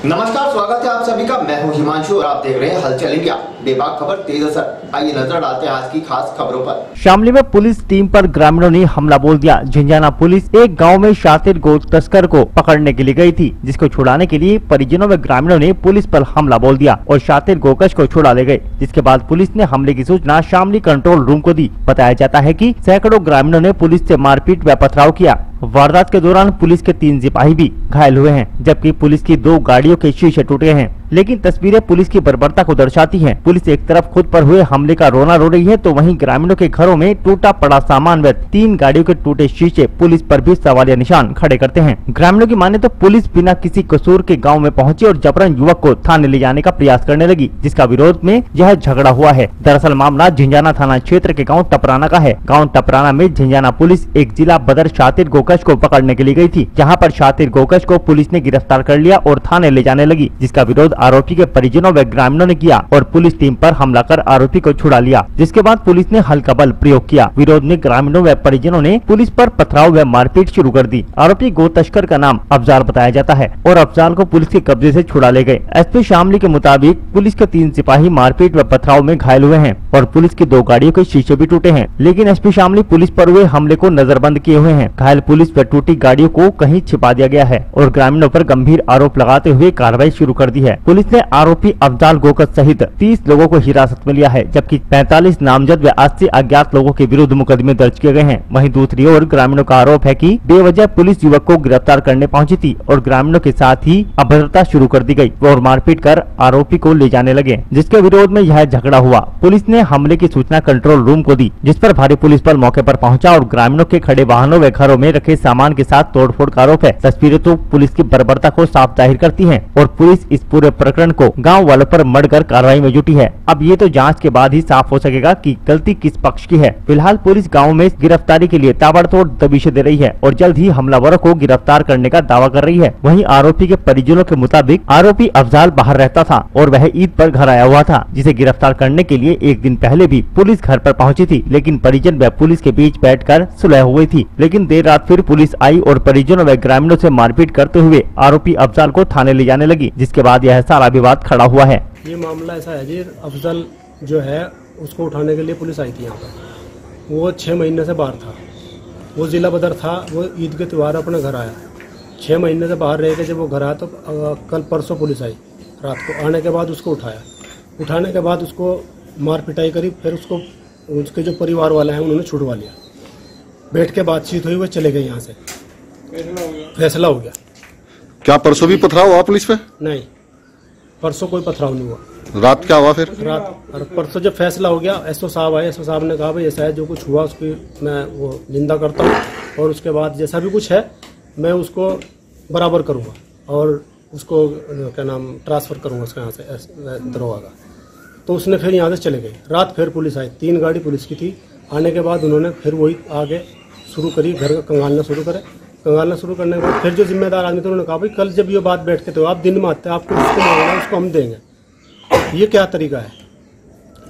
नमस्कार, स्वागत है आप सभी का। मैं हूं हिमांशु और आप देख रहे हैं हलचल इंडिया। बेबाक खबर तेज असर। आइए नजर डालते हैं आज की खास खबरों पर। शामली में पुलिस टीम पर ग्रामीणों ने हमला बोल दिया। झिंझाना पुलिस एक गांव में शातिर गो तस्कर को पकड़ने के लिए गई थी, जिसको छुड़ाने के लिए परिजनों व ग्रामीणों ने पुलिस पर हमला बोल दिया और शातिर गोकश को छुड़ा ले गए। जिसके बाद पुलिस ने हमले की सूचना शामली कंट्रोल रूम को दी। बताया जाता है कि सैकड़ों ग्रामीणों ने पुलिस से मारपीट व पथराव किया। वारदात के दौरान पुलिस के 3 सिपाही भी घायल हुए हैं, जबकि पुलिस की 2 गाड़ियों के शीशे टूटे हैं। लेकिन तस्वीरें पुलिस की बर्बरता को दर्शाती हैं। पुलिस एक तरफ खुद पर हुए हमले का रोना रो रही है, तो वहीं ग्रामीणों के घरों में टूटा पड़ा सामान व 3 गाड़ियों के टूटे शीशे पुलिस पर भी सवालिया निशान खड़े करते हैं। ग्रामीणों की माने तो पुलिस बिना किसी कसूर के गाँव में पहुंची और जबरन युवक को थाने ले जाने का प्रयास करने लगी, जिसका विरोध में यह झगड़ा हुआ है। दरअसल मामला झिंझाना थाना क्षेत्र के गाँव टपराना का है। गाँव टपराना में झिंझाना पुलिस एक जिला बदर शातिर गोकश को पकड़ने के लिए गई थी, जहाँ पर शातिर गोकश को पुलिस ने गिरफ्तार कर लिया और थाने ले जाने लगी, जिसका विरोध आरोपी के परिजनों व ग्रामीणों ने किया और पुलिस टीम पर हमला कर आरोपी को छुड़ा लिया। जिसके बाद पुलिस ने हल्का बल प्रयोग किया। विरोध में ग्रामीणों व परिजनों ने पुलिस पर पथराव व मारपीट शुरू कर दी। आरोपी गो तस्कर का नाम अफजाल बताया जाता है और अफजाल को पुलिस के कब्जे से छुड़ा ले गए। एसपी शामली के मुताबिक पुलिस के 3 सिपाही मारपीट व पथराव में घायल हुए हैं और पुलिस की 2 गाड़ियों के शीशे भी टूटे हैं। लेकिन एसपी शामली पुलिस पर हुए हमले को नजरबंद किए हुए हैं। घायल पुलिस व टूटी गाड़ियों को कहीं छिपा दिया गया है और ग्रामीणों पर गंभीर आरोप लगाते हुए कार्रवाई शुरू कर दी है। पुलिस ने आरोपी अफजाल गोकश सहित 30 लोगों को हिरासत में लिया है, जबकि 45 नामजद व 80 अज्ञात लोगों के विरुद्ध मुकदमे दर्ज किए गए हैं। वहीं दूसरी ओर ग्रामीणों का आरोप है कि बेवजह पुलिस युवक को गिरफ्तार करने पहुंची थी और ग्रामीणों के साथ ही अभद्रता शुरू कर दी गई और मारपीट कर आरोपी को ले जाने लगे, जिसके विरोध में यह झगड़ा हुआ। पुलिस ने हमले की सूचना कंट्रोल रूम को दी, जिस पर भारी पुलिस बल मौके पर पहुंचा और ग्रामीणों के खड़े वाहनों व घरों में रखे सामान के साथ तोड़फोड़ का आरोप है। तस्वीरें तो पुलिस की बर्बरता को साफ जाहिर करती हैं और पुलिस इस पूरे प्रकरण को गांव वालों पर मढ़कर कार्रवाई में जुटी है। अब ये तो जांच के बाद ही साफ हो सकेगा कि गलती किस पक्ष की है। फिलहाल पुलिस गांव में गिरफ्तारी के लिए ताबड़तोड़ दबिशें दे रही है और जल्द ही हमलावरों को गिरफ्तार करने का दावा कर रही है। वहीं आरोपी के परिजनों के मुताबिक आरोपी अफजाल बाहर रहता था और वह ईद पर घर आया हुआ था, जिसे गिरफ्तार करने के लिए एक दिन पहले भी पुलिस घर पर पहुंची थी। लेकिन परिजन व पुलिस के बीच बैठकर सुलह हुई थी। लेकिन देर रात फिर पुलिस आई और परिजनों व ग्रामीणों से मारपीट करते हुए आरोपी अफजाल को थाने ले जाने लगी, जिसके बाद यह सारा विवाद खड़ा हुआ है। ये मामला ऐसा है जी, अफजल जो है उसको उठाने के लिए पुलिस आई थी यहाँ पर। वो 6 महीने से बाहर था। वो जिला बदर था। वो ईद के त्यौहार अपने घर आया। 6 महीने से बाहर रह के जब वो घर आया तो कल परसों पुलिस आई रात को। आने के बाद उसको उठाया। उठाने के बाद उसको मार पिटाई करी। फिर उसको उसके जो परिवार वाले हैं उन्होंने छुड़वा लिया। बैठ के बातचीत हुई, वो चले गए यहाँ से। फैसला हो गया। क्या परसों भी पथराव हुआ पुलिस पे? नहीं, परसों कोई पथराव नहीं हुआ। रात क्या हुआ फिर? रात परसों जब फैसला हो गया, एसओ साहब आए। एसओ साहब ने कहा भाई ऐसा है, जो कुछ हुआ उसकी मैं वो निंदा करता हूँ और उसके बाद जैसा भी कुछ है मैं उसको बराबर करूँगा और उसको क्या नाम ट्रांसफ़र करूँगा उसके यहाँ से दरोगा का। तो उसने फिर यहाँ से चले गए। रात फिर पुलिस आई। 3 गाड़ी पुलिस की थी। आने के बाद उन्होंने फिर वही आगे शुरू करी, घर का कंगालना शुरू करे। कंगालना शुरू करने के बाद फिर जो जिम्मेदार आदमी थे उन्होंने कहा भाई कल जब ये बात बैठते तो आप दिन में आते, आपको जिसको मांगना है उसको हम देंगे। ये क्या तरीका है?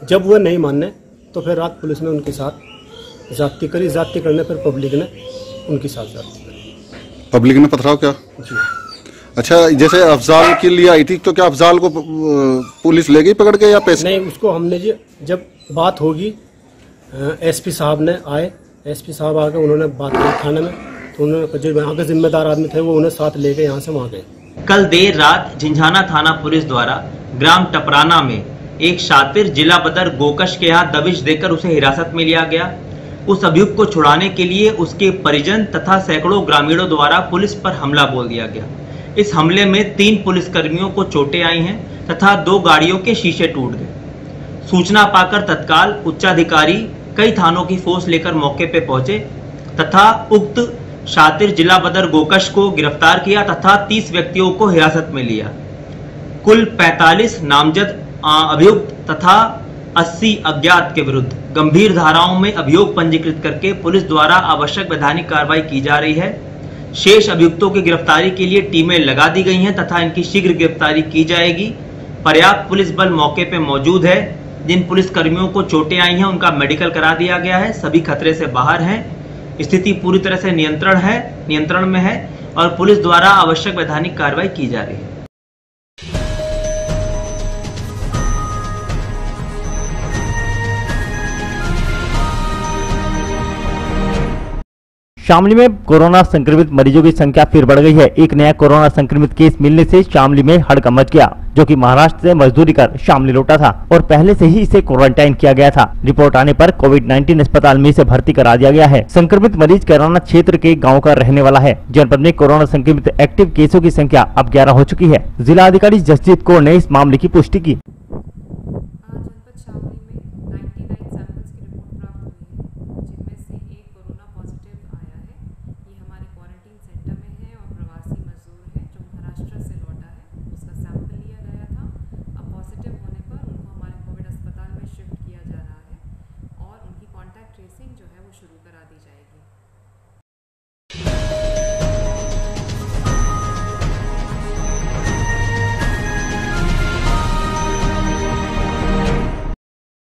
जब वो नहीं मानने तो फिर रात पुलिस ने उनके साथ ज्यादती करी। ज्यादती करने फिर पब्लिक ने उनके साथ ज्यादती करी। पब्लिक ने पथराव किया? जी। अच्छा, जैसे अफजाल के लिए आई थी तो क्या अफजाल को पुलिस ले गई पकड़ के या पैसे? नहीं, उसको हमने जी जब बात होगी एसपी साहब ने आए। एसपी साहब आके उन्होंने बात की थाने में, तो उन्होंने जो यहाँ के जिम्मेदार आदमी थे वो उन्हें साथ ले गए यहाँ से वहाँ गए। कल देर रात झिंझाना थाना पुलिस द्वारा ग्राम टपराना में एक शातिर जिला बदर गोकश के यहाँ दबिश देकर उसे हिरासत में लिया गया। उस अभियुक्त को छुड़ाने के लिए उसके परिजन तथा सैकड़ों ग्रामीणों द्वारा पुलिस पर हमला बोल दिया गया। इस हमले में 3 पुलिसकर्मियों को चोटें आई हैं तथा 2 गाड़ियों के शीशे टूट गए। सूचना पाकर तत्काल उच्चाधिकारी कई थानों की फोर्स लेकर मौके पर पहुंचे तथा उक्त शातिर जिला बदर गोकश को गिरफ्तार किया तथा 30 व्यक्तियों को हिरासत में लिया। कुल 45 नामजद अभियुक्त तथा 80 अज्ञात के विरुद्ध गंभीर धाराओं में अभियोग पंजीकृत करके पुलिस द्वारा आवश्यक वैधानिक कार्रवाई की जा रही है। शेष अभियुक्तों की गिरफ्तारी के लिए टीमें लगा दी गई हैं तथा इनकी शीघ्र गिरफ्तारी की जाएगी। पर्याप्त पुलिस बल मौके पर मौजूद है। जिन पुलिस कर्मियों को चोटें आई हैं उनका मेडिकल करा दिया गया है। सभी खतरे से बाहर हैं। स्थिति पूरी तरह से नियंत्रण में है और पुलिस द्वारा आवश्यक वैधानिक कार्रवाई की जा रही है। शामली में कोरोना संक्रमित मरीजों की संख्या फिर बढ़ गई है। एक नया कोरोना संक्रमित केस मिलने से शामली में हड़कंप मच गया, जो कि महाराष्ट्र से मजदूरी कर शामली लौटा था और पहले से ही इसे क्वारंटाइन किया गया था। रिपोर्ट आने पर कोविड-19 अस्पताल में इसे भर्ती करा दिया गया है। संक्रमित मरीज कैराना क्षेत्र के गाँव का रहने वाला है। जनपद में कोरोना संक्रमित एक्टिव केसों की संख्या अब 11 हो चुकी है। जिला अधिकारी जसजीत कौर ने इस मामले की पुष्टि की। ट्रेसिंग जो है वो शुरू करा दी जाएगी।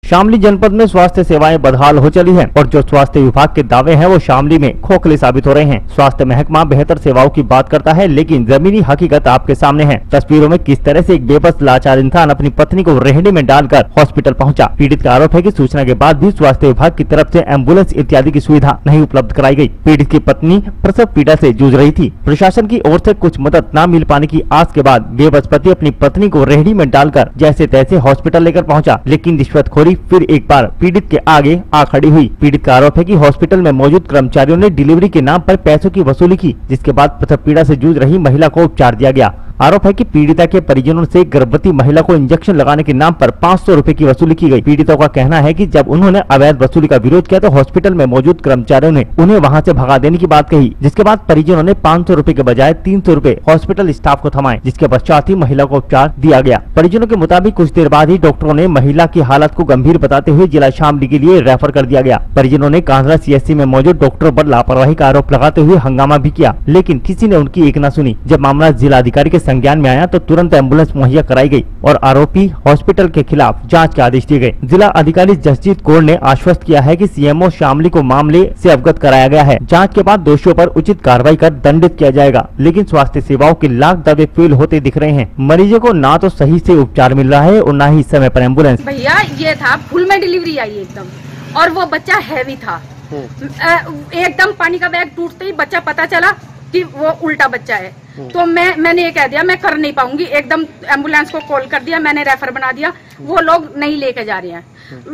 शामली जनपद में स्वास्थ्य सेवाएं बदहाल हो चली हैं और जो स्वास्थ्य विभाग के दावे हैं वो शामली में खोखले साबित हो रहे हैं। स्वास्थ्य महकमा बेहतर सेवाओं की बात करता है, लेकिन जमीनी हकीकत आपके सामने है। तस्वीरों में किस तरह से एक बेबस लाचार इंसान अपनी पत्नी को रेहड़ी में डालकर हॉस्पिटल पहुंचा। पीड़ित का आरोप है कि सूचना के बाद भी स्वास्थ्य विभाग की तरफ से एम्बुलेंस इत्यादि की सुविधा नहीं उपलब्ध कराई गई। पीड़ित की पत्नी प्रसव पीड़ा से जूझ रही थी। प्रशासन की ओर से कुछ मदद न मिल पाने की आस के बाद बेबस पति अपनी पत्नी को रेहड़ी में डालकर जैसे तैसे हॉस्पिटल लेकर पहुंचा, लेकिन रिश्वतखोरी फिर एक बार पीड़ित के आगे आ खड़ी हुई। पीड़ित का आरोप है कि हॉस्पिटल में मौजूद कर्मचारियों ने डिलीवरी के नाम पर पैसों की वसूली की, जिसके बाद प्रसव पीड़ा से जूझ रही महिला को उपचार दिया गया। आरोप है कि पीड़िता के परिजनों से गर्भवती महिला को इंजेक्शन लगाने के नाम पर 500 रुपए की वसूली की गई। पीड़ितों का कहना है कि जब उन्होंने अवैध वसूली का विरोध किया तो हॉस्पिटल में मौजूद कर्मचारियों ने उन्हें वहां से भगा देने की बात कही, जिसके बाद परिजनों ने 500 रुपए के बजाय 300 रुपए हॉस्पिटल स्टाफ को थमाए, जिसके पश्चात ही महिला को उपचार दिया गया। परिजनों के मुताबिक कुछ देर बाद ही डॉक्टरों ने महिला की हालत को गंभीर बताते हुए जिला शामली के लिए रेफर कर दिया गया। परिजनों ने कांधरा CSC में मौजूद डॉक्टरों पर लापरवाही का आरोप लगाते हुए हंगामा भी किया, लेकिन किसी ने उनकी एक न सुनी। जब मामला जिला अधिकारी के संज्ञान में आया तो तुरंत एम्बुलेंस मुहैया कराई गई और आरोपी हॉस्पिटल के खिलाफ जांच के आदेश दिए गए। जिला अधिकारी जसजीत कौर ने आश्वस्त किया है कि CMO शामली को मामले से अवगत कराया गया है। जांच के बाद दोषियों पर उचित कार्रवाई कर दंडित किया जाएगा, लेकिन स्वास्थ्य सेवाओं के लाख दावे फेल होते दिख रहे हैं। मरीजों को ना तो सही से उपचार मिल रहा है और न ही समय पर एम्बुलेंस। भैया ये था फुल में डिलीवरी आई एकदम, और वो बच्चा हैवी था। एकदम पानी का बैग टूटते ही बच्चा पता चला कि वो उल्टा बच्चा है। तो मैंने ये कह दिया मैं कर नहीं पाऊंगी, एकदम एम्बुलेंस को कॉल कर दिया, मैंने रेफर बना दिया। वो लोग नहीं लेके जा रहे हैं,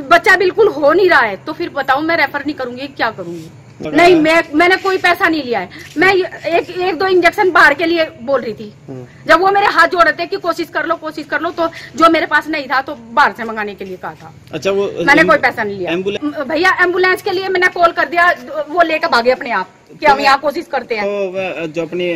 बच्चा बिल्कुल हो नहीं रहा है। तो फिर बताऊं मैं रेफर नहीं करूंगी, क्या करूंगी? नहीं, मैंने कोई पैसा नहीं लिया है। मैं एक दो इंजेक्शन बाहर के लिए बोल रही थी। जब वो मेरे हाथ जोड़ रहे थे कि कोशिश कर लो, तो जो मेरे पास नहीं था तो बाहर से मंगाने के लिए कहा था। अच्छा, वो मैंने कोई पैसा नहीं लिया। भैया एम्बुलेंस के लिए मैंने कॉल कर दिया, वो लेकर भागे अपने आप कि हम यहाँ कोशिश करते हैं। तो जो अपनी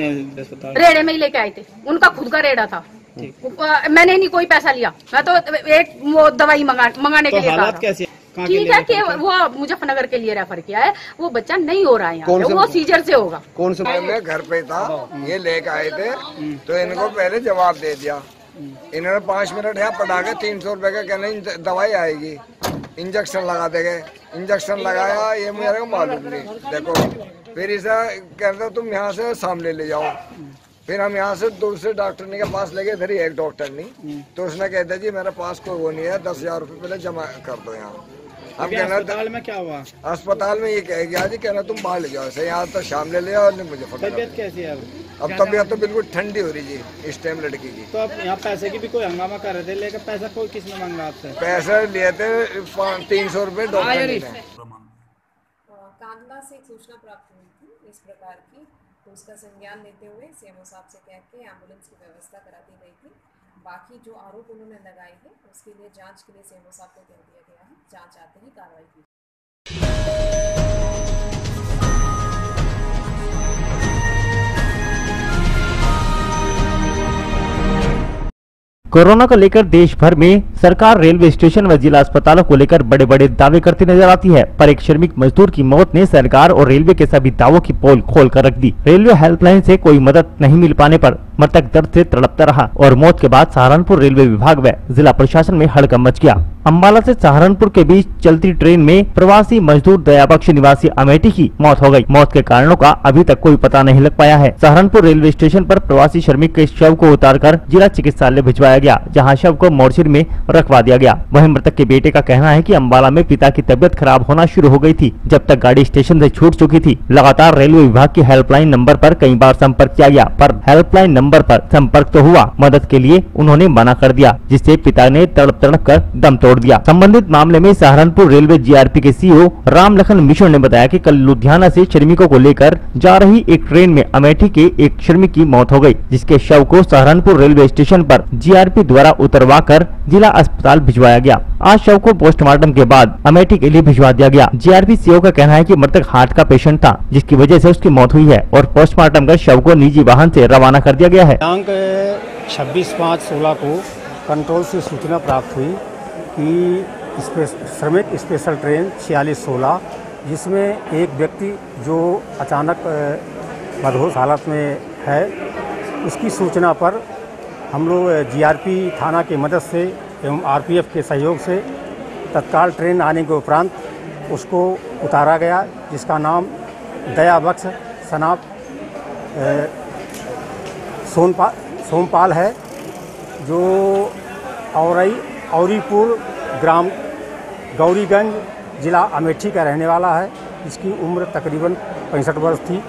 रेड़े में ही लेके आए थे, उनका खुद का रेड़ा था। मैंने नहीं कोई पैसा लिया, मैं तो एक वो दवाई मंगाने के लिए कहा था। ठीक है कि वो मुजफ्फरनगर के लिए रेफर किया है। वो बच्चा नहीं हो रहा है यहाँ, वो सीजर से होगा। कौन सा? मैं घर पे था, ये लेके आए थे तो इनको पहले जवाब दे दिया। इन्होंने 5 मिनट यहाँ पढ़ा के 300 रुपए का कहना दवाई आएगी, इंजेक्शन लगा देंगे। इंजेक्शन लगाया ये मेरे को मालूम नहीं। देखो फिर इसे कहते तुम यहाँ से सामने ले जाओ। फिर हम यहाँ से दूसरे डॉक्टर के पास ले गए, इधर ही एक डॉक्टर नहीं, तो उसने कहता जी मेरे पास कोई वो नहीं है, 10,000 रुपये पहले जमा कर दो यहाँ। अब कहना अस्पताल में क्या हुआ? अस्पताल में ये कह गया जी, कहना तुम बाहर ले जाओ, ऐसे यहाँ तो शाम ले ले और नहीं मुझे तबीयत कैसी है अब? तबीयत तो बिल्कुल ठंडी हो रही जी इस टाइम लड़की की। तो अब यहाँ पैसे की भी कोई हंगामा कर रहे थे, लेकर पैसा कोई किसने मांगा आपसे? पैसा लिए थे 300 रुपये डॉक्टर ने। कांधला से एक सूचना प्राप्त हुई थी इस प्रकार की, तो उसका संज्ञान लेते हुए CMO साहब से कह के एम्बुलेंस की व्यवस्था करा दी गई थी। बाकी जो आरोप उन्होंने लगाए हैं उसके लिए जांच के लिए CMO साहब को कह दिया गया है, जांच आते ही कार्रवाई की। कोरोना को लेकर देश भर में सरकार रेलवे स्टेशन व जिला अस्पतालों को लेकर बड़े बड़े दावे करती नजर आती है, पर एक श्रमिक मजदूर की मौत ने सरकार और रेलवे के सभी दावों की पोल खोल कर रख दी। रेलवे हेल्पलाइन से कोई मदद नहीं मिल पाने पर मृतक दर्द से तड़पता रहा और मौत के बाद सहारनपुर रेलवे विभाग व जिला प्रशासन में हड़कंप मच गया। अम्बाला से सहारनपुर के बीच चलती ट्रेन में प्रवासी मजदूर दयाबख्श निवासी अमेठी की मौत हो गई। मौत के कारणों का अभी तक कोई पता नहीं लग पाया है। सहारनपुर रेलवे स्टेशन पर प्रवासी श्रमिक के शव को उतारकर जिला चिकित्सालय भिजवाया गया, जहां शव को मोर्चरी में रखवा दिया गया। वहीं मृतक के बेटे का कहना है कि अम्बाला में पिता की तबियत खराब होना शुरू हो गई थी जब तक गाड़ी स्टेशन से छूट चुकी थी। लगातार रेलवे विभाग की हेल्पलाइन नंबर पर कई बार संपर्क किया गया, पर हेल्पलाइन नंबर पर संपर्क तो हुआ, मदद के लिए उन्होंने मना कर दिया, जिससे पिता ने तड़प तड़प कर दम तोड़ दिया। संबंधित मामले में सहारनपुर रेलवे जीआरपी के सीईओ रामलखन मिश्र ने बताया कि कल लुधियाना से श्रमिकों को लेकर जा रही एक ट्रेन में अमेठी के एक श्रमिक की मौत हो गई, जिसके शव को सहारनपुर रेलवे स्टेशन पर जीआरपी द्वारा उतरवाकर जिला अस्पताल भिजवाया गया। आज शव को पोस्टमार्टम के बाद अमेठी के लिए भिजवा दिया गया। जीआरपी सीईओ का कहना है कि मृतक हार्ट का पेशेंट था, जिसकी वजह से उसकी मौत हुई है और पोस्टमार्टम कर शव को निजी वाहन से रवाना कर दिया गया है। दिनांक 26/5/16 को कंट्रोल से सूचना प्राप्त हुई कि श्रमिक स्पेशल ट्रेन 4616 जिसमें एक व्यक्ति जो अचानक मदहोश हालत में है, उसकी सूचना पर हम लोग जीआरपी थाना की मदद से एवं आरपीएफ के सहयोग से तत्काल ट्रेन आने के उपरांत उसको उतारा गया, जिसका नाम दयाबख्श सनाब सोमपाल है, जो औरीपुर ग्राम गौरीगंज जिला अमेठी का रहने वाला है। इसकी उम्र तकरीबन 65 वर्ष थी।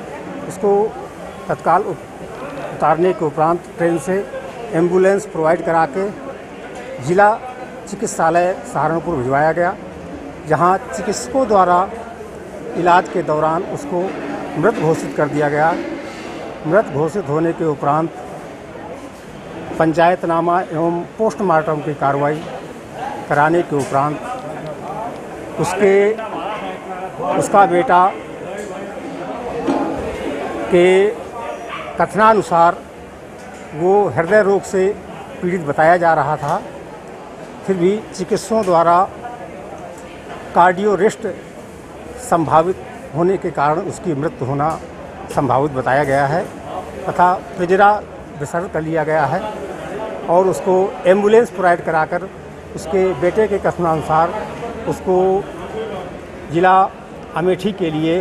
इसको तत्काल उतारने के उपरांत ट्रेन से एम्बुलेंस प्रोवाइड करा के जिला चिकित्सालय सहारनपुर भिजवाया गया, जहां चिकित्सकों द्वारा इलाज के दौरान उसको मृत घोषित कर दिया गया। मृत घोषित होने के उपरांत पंचायतनामा एवं पोस्टमार्टम की कार्रवाई कराने के उपरांत उसका बेटा के कथनानुसार वो हृदय रोग से पीड़ित बताया जा रहा था। फिर भी चिकित्सकों द्वारा कार्डियो अरेस्ट संभावित होने के कारण उसकी मृत्यु होना संभावित बताया गया है तथा पिंजरा विसर्जन कर लिया गया है और उसको एम्बुलेंस प्रोवाइड कराकर उसके बेटे के कथनानुसार उसको जिला अमेठी के लिए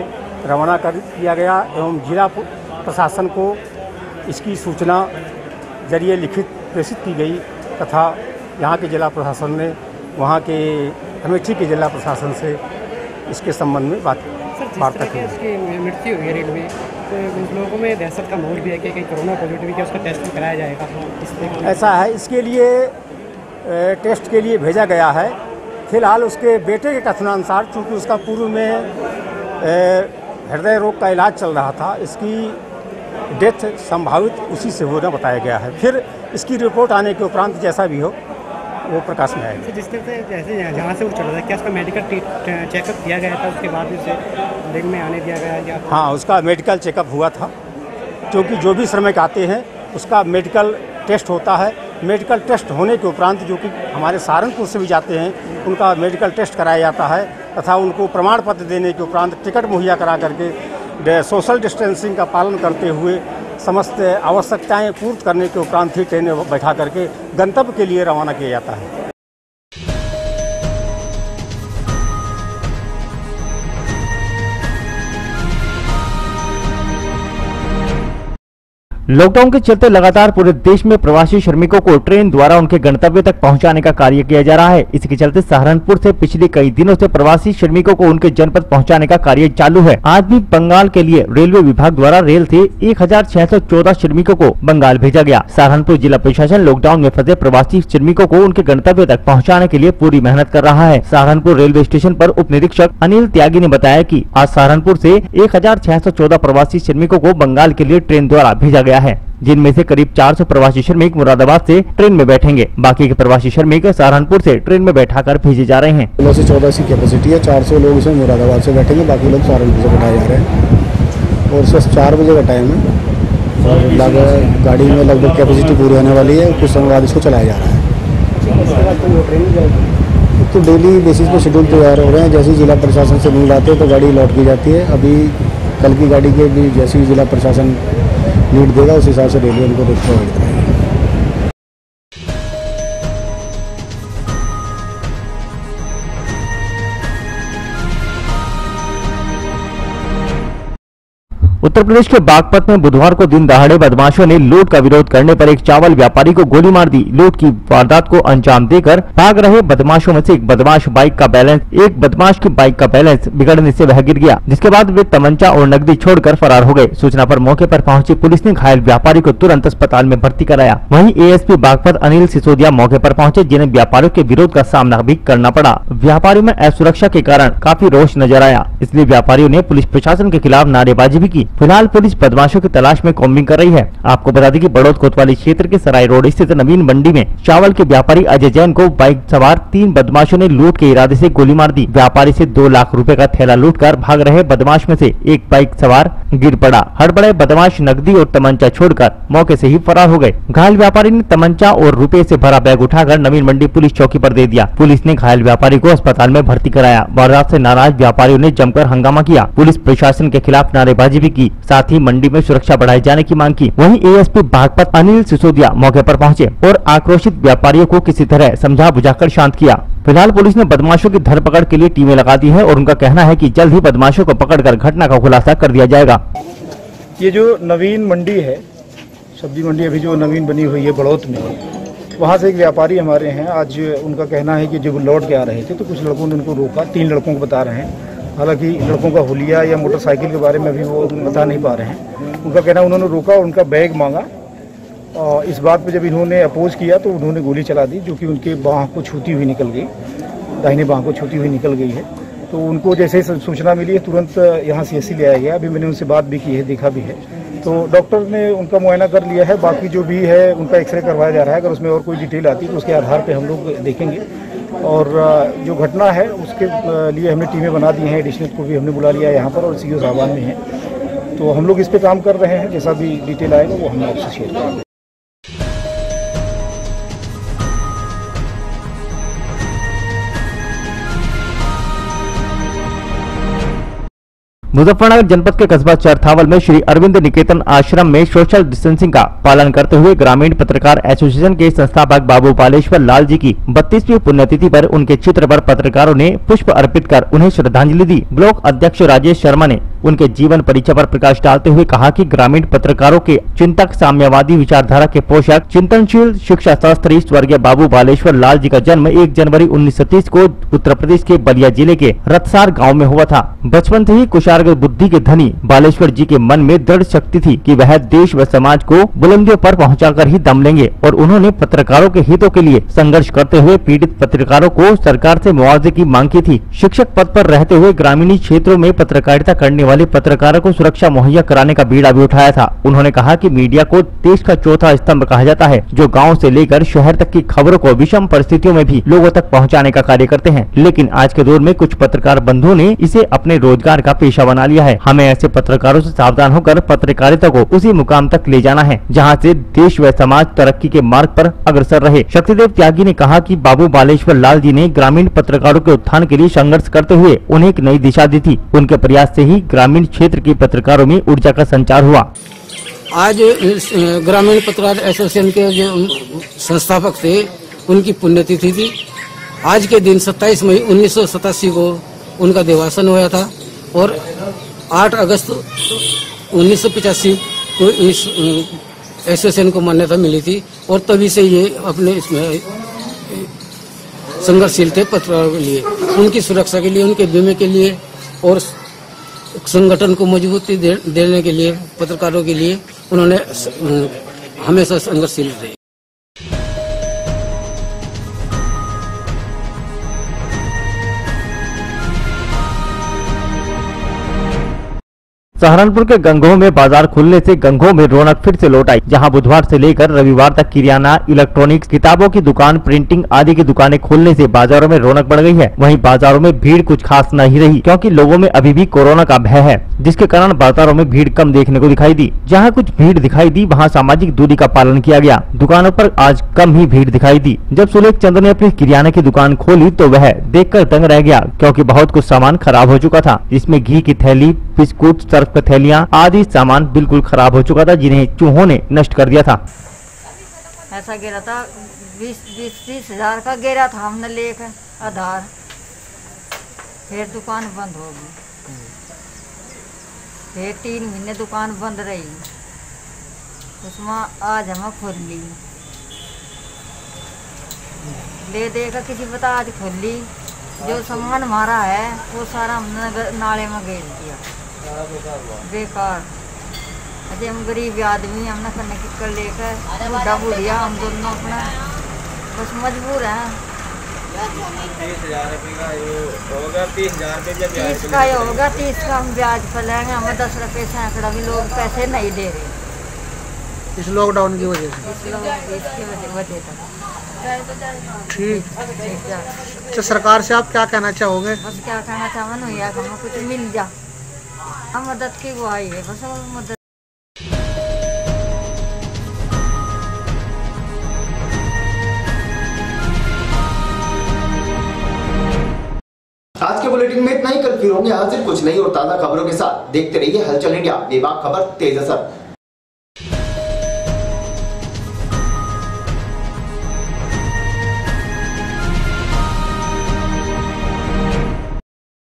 रवाना कर दिया गया एवं जिला प्रशासन को इसकी सूचना जरिए लिखित प्रेषित की गई तथा यहाँ के जिला प्रशासन ने वहाँ के अमेठी के जिला प्रशासन से इसके संबंध में वार्ता की। उसकी मृत्यु हुई रेल में, तो उन लोगों में दहशत का माहौल भी है कि कहीं कोरोना पॉजिटिव है, उसका टेस्ट भी कराया जाएगा। ऐसा है, इसके लिए टेस्ट के लिए भेजा गया है। फिलहाल उसके बेटे के कथनानुसार चूँकि उसका पूर्व में हृदय रोग का इलाज चल रहा था, इसकी डेथ संभावित उसी से होना बताया गया है। फिर इसकी रिपोर्ट आने के उपरांत जैसा भी हो वो प्रकाश में आएगा। जिस तरह से जैसे जहाँ से वो चल रहा था, क्या उसका मेडिकल चेकअप किया गया था, उसके बाद उसे रेल में आने दिया गया या? हाँ, उसका मेडिकल चेकअप हुआ था, क्योंकि जो भी श्रमिक आते हैं उसका मेडिकल टेस्ट होता है। मेडिकल टेस्ट होने के उपरांत जो कि हमारे सहारनपुर से भी जाते हैं उनका मेडिकल टेस्ट कराया जाता है तथा उनको प्रमाण पत्र देने के उपरांत टिकट मुहैया करा करके सोशल डिस्टेंसिंग का पालन करते हुए समस्त आवश्यकताएं पूर्त करने के उपरांत ही ट्रेन में बैठा करके गंतव्य के लिए रवाना किया जाता है। लॉकडाउन के चलते लगातार पूरे देश में प्रवासी श्रमिकों को ट्रेन द्वारा उनके गंतव्य तक पहुंचाने का कार्य किया जा रहा है। इसके चलते सहारनपुर से पिछले कई दिनों से प्रवासी श्रमिकों को उनके जनपद पहुंचाने का कार्य चालू है। आज भी बंगाल के लिए रेलवे विभाग द्वारा रेल से 1614 श्रमिकों को बंगाल भेजा गया। सहारनपुर जिला प्रशासन लॉकडाउन में फंसे प्रवासी श्रमिकों को उनके गंतव्य तक पहुँचाने के लिए पूरी मेहनत कर रहा है। सहारनपुर रेलवे स्टेशन पर उप निरीक्षक अनिल त्यागी ने बताया कि आज सहारनपुर से 1614 प्रवासी श्रमिकों को बंगाल के लिए ट्रेन द्वारा भेजा गया है, जिनमें से करीब 400 प्रवासी श्रमिक मुरादाबाद से ट्रेन में बैठेंगे। बाकी के प्रवासी श्रमिक सहारनपुर से ट्रेन में बैठाकर भेजे जा रहे हैं। 16 से 14 की कैपेसिटी है, 400 लोग इसमें मुरादाबाद से बैठेंगे, बाकी लोग सहारनपुर से बैठाए जा रहे हैं और सिर्फ 4 बजे का टाइम है और लगभग गाड़ी में लगभग कैपेसिटी पूरी होने वाली है। कुछ समय बाद इसको चलाया जा रहा है। तो डेली बेसिस पे शेड्यूल तैयार हो रहे हैं। जैसे जिला प्रशासन से न्यूज़ आते हैं तो गाड़ी लौट की जाती है। अभी कल की गाड़ी के भी जैसे ही जिला प्रशासन लीड देगा उस हिसाब से रेलवे उनको रेट प्रोवाइड करेगी। उत्तर प्रदेश के बागपत में बुधवार को दिन दहाड़े बदमाशों ने लूट का विरोध करने पर एक चावल व्यापारी को गोली मार दी। लूट की वारदात को अंजाम देकर भाग रहे बदमाशों में से एक बदमाश की बाइक का बैलेंस बिगड़ने से वह गिर गया, जिसके बाद वे तमंचा और नकदी छोड़कर फरार हो गए। सूचना पर मौके पर पहुंची पुलिस ने घायल व्यापारी को तुरंत अस्पताल में भर्ती कराया। वहीं एएसपी बागपत अनिल सिसोदिया मौके पर पहुंचे, जिन्हें व्यापारियों के विरोध का सामना भी करना पड़ा। व्यापारियों में असुरक्षा के कारण काफी रोष नजर आया, इसलिए व्यापारियों ने पुलिस प्रशासन के खिलाफ नारेबाजी भी की। फिलहाल पुलिस बदमाशों की तलाश में कॉम्बिंग कर रही है। आपको बता दें कि बड़ौद कोतवाली क्षेत्र के सराय रोड स्थित नवीन मंडी में चावल के व्यापारी अजय जैन को बाइक सवार 3 बदमाशों ने लूट के इरादे से गोली मार दी। व्यापारी से 2 लाख रुपए का थैला लूटकर भाग रहे बदमाश में से एक बाइक सवार गिर पड़ा। हड़बड़े बदमाश नकदी और तमंचा छोड़कर मौके से ही फरार हो गए। घायल व्यापारी ने तमंचा और रुपए से भरा बैग उठाकर नवीन मंडी पुलिस चौकी पर दे दिया। पुलिस ने घायल व्यापारी को अस्पताल में भर्ती कराया। वारदात से नाराज व्यापारियों ने जमकर हंगामा किया। पुलिस प्रशासन के खिलाफ नारेबाजी भी की, साथ ही मंडी में सुरक्षा बढ़ाए जाने की मांग की। वहीं एएसपी बागपत अनिल सिसोदिया मौके पर पहुंचे और आक्रोशित व्यापारियों को किसी तरह समझा बुझाकर शांत किया। फिलहाल पुलिस ने बदमाशों की धरपकड़ के लिए टीमें लगा दी है और उनका कहना है कि जल्द ही बदमाशों को पकड़कर घटना का खुलासा कर दिया जाएगा। ये जो नवीन मंडी है, सब्जी मंडी अभी जो नवीन बनी हुई है बड़ौत में, वहाँ से एक व्यापारी हमारे हैं। आज उनका कहना है कि जब लौट के आ रहे थे तो कुछ लड़कों ने उनको रोका। 3 लड़कों को बता रहे हैं, हालांकि लड़कों का हुलिया या मोटरसाइकिल के बारे में अभी वो बता नहीं पा रहे हैं। उनका कहना उन्होंने रोका और उनका बैग मांगा। और इस बात पे जब इन्होंने अपोज किया तो उन्होंने गोली चला दी, जो कि उनके बाँह को छूती हुई निकल गई, दाहिने बाँह को छूती हुई निकल गई है। तो उनको जैसे ही सूचना मिली है तुरंत यहाँ CSC ले आया गया। अभी मैंने उनसे बात भी की है, देखा भी है। तो डॉक्टर ने उनका मुआयना कर लिया है। बाकी जो भी है उनका एक्सरे करवाया जा रहा है। अगर उसमें और कोई डिटेल आती है तो उसके आधार पर हम लोग देखेंगे। और जो घटना है उसके लिए हमने टीमें बना दी हैं। एडिशनल को भी हमने बुला लिया है यहाँ पर और CO साहबान में हैं। तो हम लोग इस पे काम कर रहे हैं। जैसा भी डिटेल आएगा वो हम आपसे शेयर करेंगे। मुजफ्फरनगर जनपद के कस्बा चरथावल में श्री अरविंद निकेतन आश्रम में सोशल डिस्टेंसिंग का पालन करते हुए ग्रामीण पत्रकार एसोसिएशन के संस्थापक बाबू बालेश्वर लाल जी की 32वीं पुण्यतिथि पर उनके चित्र पर पत्रकारों ने पुष्प अर्पित कर उन्हें श्रद्धांजलि दी। ब्लॉक अध्यक्ष राजेश शर्मा ने उनके जीवन परिचय पर प्रकाश डालते हुए कहा कि ग्रामीण पत्रकारों के चिंतक, साम्यवादी विचारधारा के पोषक, चिंतनशील शिक्षा शास्त्री स्वर्गीय बाबू बालेश्वर लाल जी का जन्म 1 जनवरी 1930 को उत्तर प्रदेश के बलिया जिले के रतसार गाँव में हुआ था। बचपन से ही कुशार्ग बुद्धि के धनी बालेश्वर जी के मन में दृढ़ शक्ति थी कि वह देश व समाज को बुलंदियों पर पहुंचाकर ही दम लेंगे और उन्होंने पत्रकारों के हितों के लिए संघर्ष करते हुए पीड़ित पत्रकारों को सरकार से मुआवजे की मांग की थी। शिक्षक पद पर रहते हुए ग्रामीण क्षेत्रों में पत्रकारिता करने वाले पत्रकारों को सुरक्षा मुहैया कराने का बीड़ा भी उठाया था। उन्होंने कहा कि मीडिया को देश का चौथा स्तंभ कहा जाता है, जो गाँव से लेकर शहर तक की खबरों को विषम परिस्थितियों में भी लोगों तक पहुँचाने का कार्य करते हैं। लेकिन आज के दौर में कुछ पत्रकार बंधुओं ने इसे अपने रोजगार का पेशा बना लिया है। हमें ऐसे पत्रकारों से सावधान होकर पत्रकारिता को उसी मुकाम तक ले जाना है जहां से देश व समाज तरक्की के मार्ग पर अग्रसर रहे। शक्तिदेव त्यागी ने कहा कि बाबू बालेश्वर लाल जी ने ग्रामीण पत्रकारों के उत्थान के लिए संघर्ष करते हुए उन्हें एक नई दिशा दी थी। उनके प्रयास से ही ग्रामीण क्षेत्र के पत्रकारों में ऊर्जा का संचार हुआ। आज ग्रामीण पत्रकार एसोसिएशन के जो संस्थापक थे उनकी पुण्यतिथि थी। आज के दिन 27 मई 1987 को उनका देहावसान हुआ था और 8 अगस्त 1985 को इस एसोसिएशन को मान्यता मिली थी और तभी से ये अपने इसमें संघर्षशील थे पत्रकारों के लिए, उनकी सुरक्षा के लिए, उनके बीमे के लिए और संगठन को मजबूती देने के लिए, पत्रकारों के लिए उन्होंने हमेशा संघर्षशील रहे। सहारनपुर के गंगोह में बाजार खुलने से गंगोह में रौनक फिर से लौट आई, जहां बुधवार से लेकर रविवार तक किराना, इलेक्ट्रॉनिक्स, किताबों की दुकान, प्रिंटिंग आदि की दुकानें खोलने से बाजारों में रौनक बढ़ गई है। वहीं बाजारों में भीड़ कुछ खास नहीं रही, क्योंकि लोगों में अभी भी कोरोना का भय है, जिसके कारण बाजारों में भीड़ कम देखने को दिखाई दी। जहाँ कुछ भीड़ दिखाई दी वहाँ सामाजिक दूरी का पालन किया गया। दुकानों पर आज कम ही भीड़ दिखाई दी। जब सुलेख चंद्र ने अपनी किराने की दुकान खोली तो वह देखकर दंग रह गया, क्योंकि बहुत कुछ सामान खराब हो चुका था, जिसमें घी की थैली, बिस्कुट, सर्फ बर्फ की थैलियां आदि सामान बिल्कुल खराब हो चुका था, जिन्हें चूहों ने नष्ट कर दिया था। ऐसा गिरा था 20-30 हजार का गिरा था, हमने लेकर आधार, फिर दुकान बंद हो गई, फिर 3 महीने दुकान बंद रही, उसमें आज हम खोल ली, ले देगा किसी बता आज खोल ली, जो सामान हमारा है वो सारा हमने नाले में गेर दिया, बेकार। अजय हम गरीब आदमी, हमने करने की कर लेकर बूढ़ा बुढ़िया हम दोनों अपना बस मजबूर हैं। 30,000 रुपये का होगा, 30,000 रुपये 30 का ही होगा, 30 का हम ब्याज पर लेंगे, हमें 10 रुपये सैकड़ा भी लोग पैसे नहीं दे रहे इस लॉकडाउन की वजह से, इसकी वजह तक। ठीक। तो सरकार से आप क्या कहना चाहोगे? बस क्या कहना चाहो भैया, हमें कुछ मिल जा, हम मदद की गुहाई है, बस मदद। आज के बुलेटिन में इतना ही। कल फिर होंगे हाजिर कुछ नई और ताजा खबरों के साथ। देखते रहिए हलचल इंडिया, बेबाक खबर तेज असर।